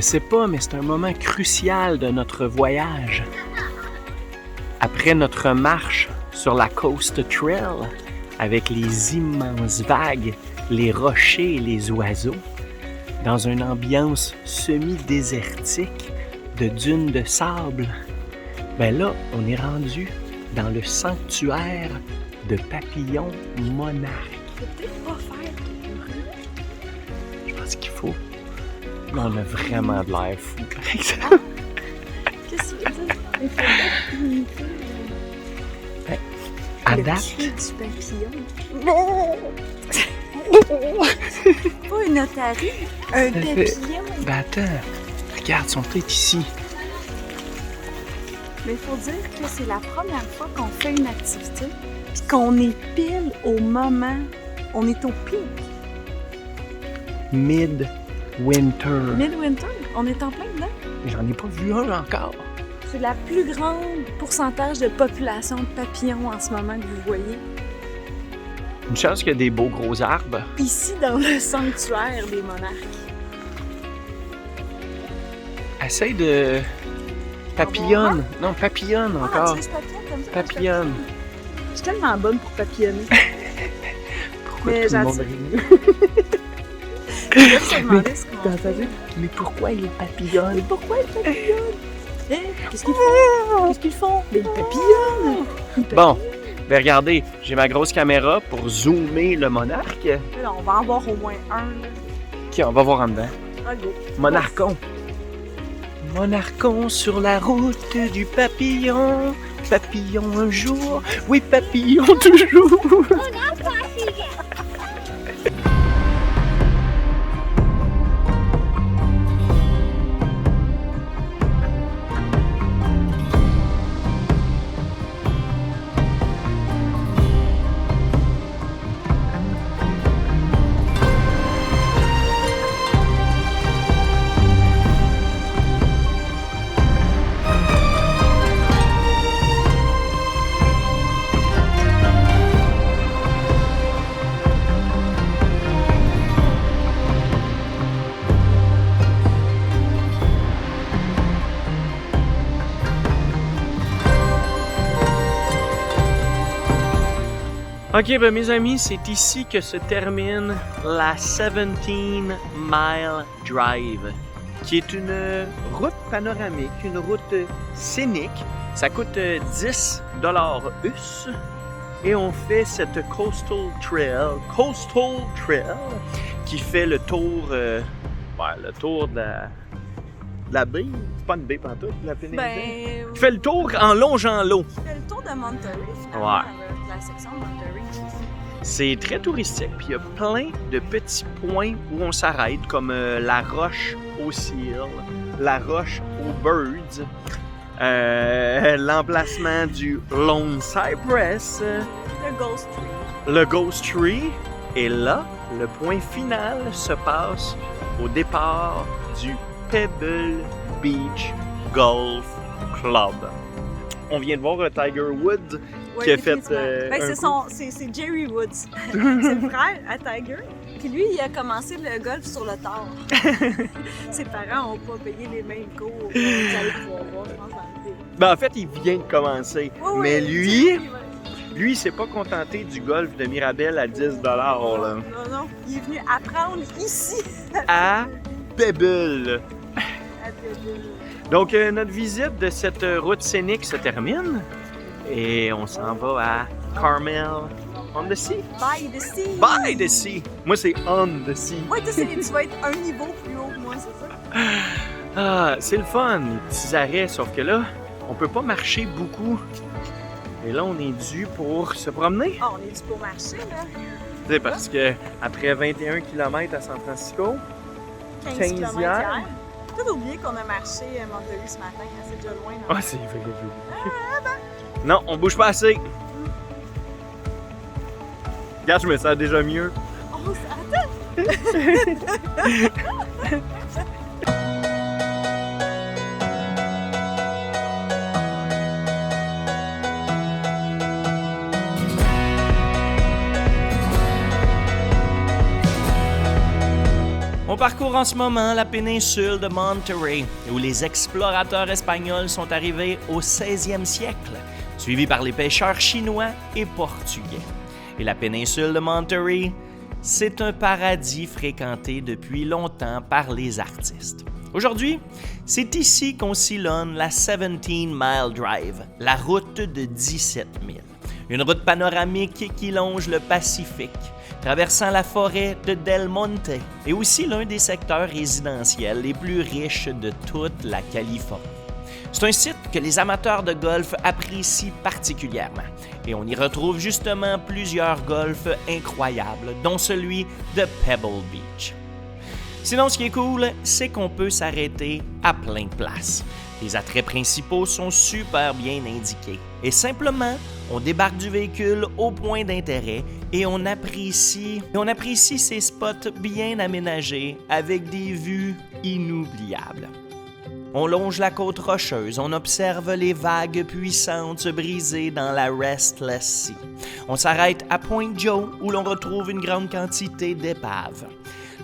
sais pas, mais c'est un moment crucial de notre voyage. Après notre marche sur la Coast Trail, avec les immenses vagues, les rochers et les oiseaux, dans une ambiance semi-désertique de dunes de sable, ben là, on est rendu dans le sanctuaire de papillons monarques. Faut peut-être pas faire de bruit. Je pense qu'il faut. Mais on a vraiment de l'air fou, par exemple. Qu'est-ce que tu veux dire? Il faut peut-être imiter À le date, cri du papillon. Pas une otarie, un papillon. ben attends, regarde, son tête ici. Mais il faut dire que c'est la première fois qu'on fait une activité puis qu'on est pile au moment, on est au pic. Midwinter. Midwinter, on est en plein dedans. J'en ai pas vu un encore. C'est la plus grande pourcentage de population de papillons en ce moment que vous voyez. Une chance qu'il y a des beaux gros arbres. Ici, dans le sanctuaire des monarques. Essaye de... Papillonne. Non, papillonne Ah, encore. tu laisses papillonne comme ça? Papillonne. Je suis tellement bonne pour papillonner. Pourquoi Mais tout le monde j'attire. rit? Je vais se demander ce qu'on T'as fait. entendu? Mais pourquoi il papillonne? Mais pourquoi ils papillonnent? Qu'est-ce qu'ils font? Qu'est-ce qu'ils font? Mais ils papillonnent! Bon, ben regardez, j'ai ma grosse caméra pour zoomer le monarque. Là, on va en voir au moins un. Là. Ok, on va voir en dedans. Ah, go. Monarchon. Monarchon sur la route du papillon. Papillon un jour, oui papillon toujours. Ok, ben mes amis, c'est ici que se termine la 17 Mile Drive, qui est une route panoramique, une route scénique. Ça coûte 10 $ US et on fait cette Coastal Trail, qui fait le tour, le tour de la baie. C'est pas une baie pantoute, la péninsule. Ben. Qui fait le tour en longeant l'eau. Je fais le tour de Monterey, finalement, Ouais. avec la section de Monterey. C'est très touristique, puis il y a plein de petits points où on s'arrête, comme la roche au Seal, la roche aux Birds, l'emplacement du Lone Cypress, Le Ghost Tree. le Ghost Tree, et là, le point final se passe au départ du Pebble Beach Golf Club. On vient de voir Tiger Woods Ouais, qui a fait définitivement. Ben, un c'est Jerry Woods. C'est le frère à Tiger. Puis lui, il a commencé le golf sur le tard. Ses parents n'ont pas payé les mêmes cours. Vous allez pouvoir voir, je pense, dans le vidéo. Ben, en fait, il vient de commencer. Ouais, Mais ouais, lui, Jerry, ouais. lui, il s'est pas contenté du golf de Mirabel à 10 $. Là. Non, il est venu apprendre ici. À Pebble. À Pebble. Donc, notre visite de cette route scénique se termine. Et on s'en va à Carmel on the Sea. By the sea. By the Sea. Moi, c'est on the Sea. Ouais, tu vas être un niveau plus haut que moi, c'est ça? Ah, c'est le fun, les petits arrêts, sauf que là, on peut pas marcher beaucoup. Et là, on est dû pour se promener. Ah, on est dû pour marcher, là. Tu sais, parce que après 21 km à San Francisco, 15 15 km hier. hier. Tout oublié qu'on a marché à Monterey ce matin, hein, c'est déjà loin. Non? ah, c'est vrai. Non, on bouge pas assez. Regarde, je me sens déjà mieux. Oh, attends! On parcourt en ce moment la péninsule de Monterey, où les explorateurs espagnols sont arrivés au 16e siècle, suivis par les pêcheurs chinois et portugais. Et la péninsule de Monterey, c'est un paradis fréquenté depuis longtemps par les artistes. Aujourd'hui, c'est ici qu'on sillonne la 17 Mile Drive, la route de 17 000. Une route panoramique qui longe le Pacifique, traversant la forêt de Del Monte et aussi l'un des secteurs résidentiels les plus riches de toute la Californie. C'est un site que les amateurs de golf apprécient particulièrement et on y retrouve justement plusieurs golfs incroyables, dont celui de Pebble Beach. Sinon, ce qui est cool, c'est qu'on peut s'arrêter à plein de places. Les attraits principaux sont super bien indiqués. Et simplement, on débarque du véhicule au point d'intérêt et on apprécie ces spots bien aménagés avec des vues inoubliables. On longe la côte rocheuse, on observe les vagues puissantes se briser dans la Restless Sea. On s'arrête à Point Joe où l'on retrouve une grande quantité d'épaves.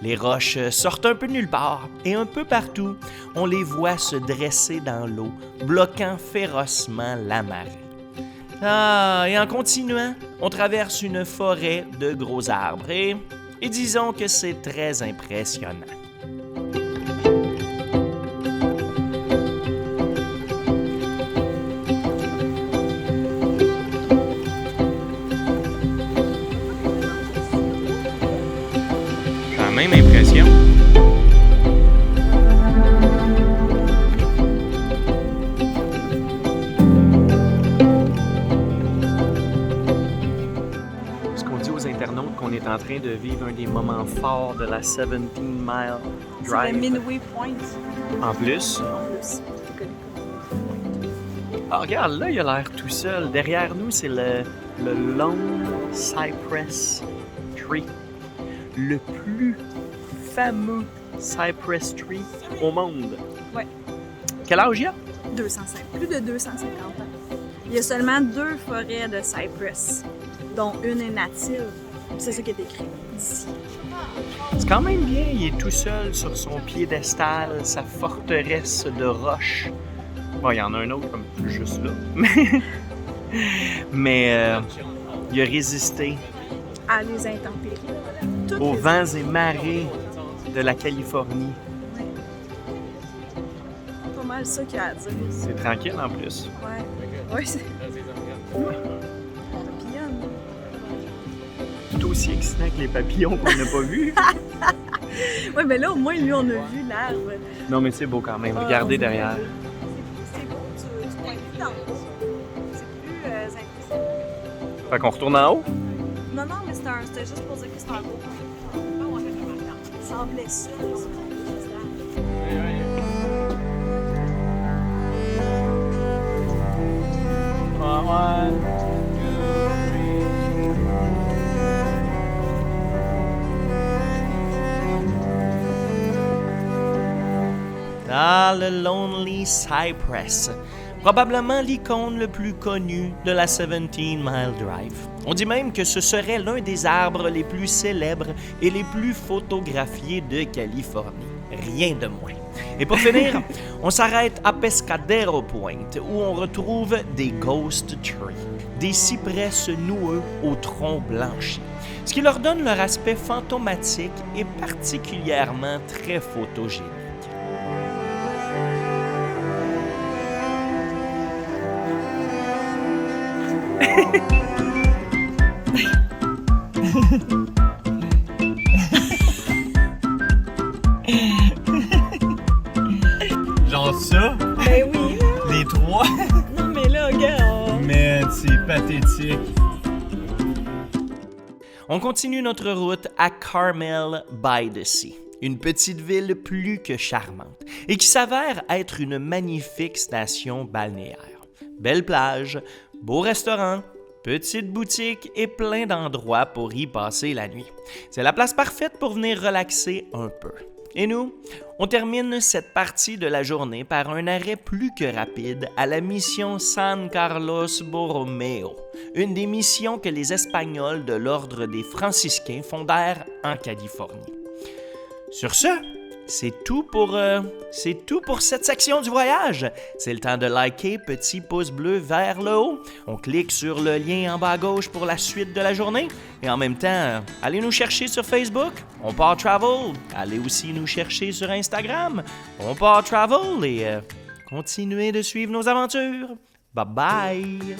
Les roches sortent un peu de nulle part et un peu partout, on les voit se dresser dans l'eau, bloquant férocement la marée. Et en continuant, on traverse une forêt de gros arbres et disons que c'est très impressionnant. Même impression. Ce qu'on dit aux internautes qu'on est en train de vivre un des moments forts de la 17 Mile Drive. C'est le Midway Point. En plus. Ah, regarde, là, il a l'air tout seul. Derrière nous, c'est le Lone Cypress Tree. Le plus fameux Cypress Tree au monde. Ouais. Quel âge il y a? Plus de 250 ans. Il y a seulement 2 forêts de cypress, dont une est native. C'est ça qui est écrit ici. C'est quand même bien, il est tout seul sur son piédestal, sa forteresse de roches. Bon, il y en a un autre comme juste là. Mais il a résisté À les intempéries. Toutes aux les vents et marées de la Californie. Pas mal ça qu'il y a à dire. C'est tranquille en plus. Ouais, c'est... Papillonne. Tout aussi excitant que les papillons qu'on n'a pas vus. Ouais, mais là, au moins, lui, on a vu l'arbre. Non, mais c'est beau quand même. Regardez derrière. C'est beau, tu pointes plus dans le haut. C'est plus impressionnant. Fait qu'on retourne en haut? Non, mais c'était juste pour dire que c'était un beau. Il semblait ça. Le Lonely Cypress, probablement l'icône le plus connu de la 17 Mile Drive. On dit même que ce serait l'un des arbres les plus célèbres et les plus photographiés de Californie. Rien de moins. Et pour finir, on s'arrête à Pescadero Point, où on retrouve des Ghost Trees, des cyprès noueux au tronc blanchi, ce qui leur donne leur aspect fantomatique et particulièrement très photogénique. Genre ça? Ben oui. Les 3? Non, mais là, regarde. Mais c'est pathétique. On continue notre route à Carmel by the Sea, une petite ville plus que charmante et qui s'avère être une magnifique station balnéaire. Belle plage, beau restaurant, petite boutique et plein d'endroits pour y passer la nuit. C'est la place parfaite pour venir relaxer un peu. Et nous, on termine cette partie de la journée par un arrêt plus que rapide à la mission San Carlos Borromeo, une des missions que les Espagnols de l'ordre des franciscains fondèrent en Californie. Sur ce, c'est tout pour cette section du voyage. C'est le temps de liker, petit pouce bleu vers le haut. On clique sur le lien en bas à gauche pour la suite de la journée. Et en même temps, allez nous chercher sur Facebook, On Part Travel. Allez aussi nous chercher sur Instagram, On Part Travel. Et continuez de suivre nos aventures. Bye bye!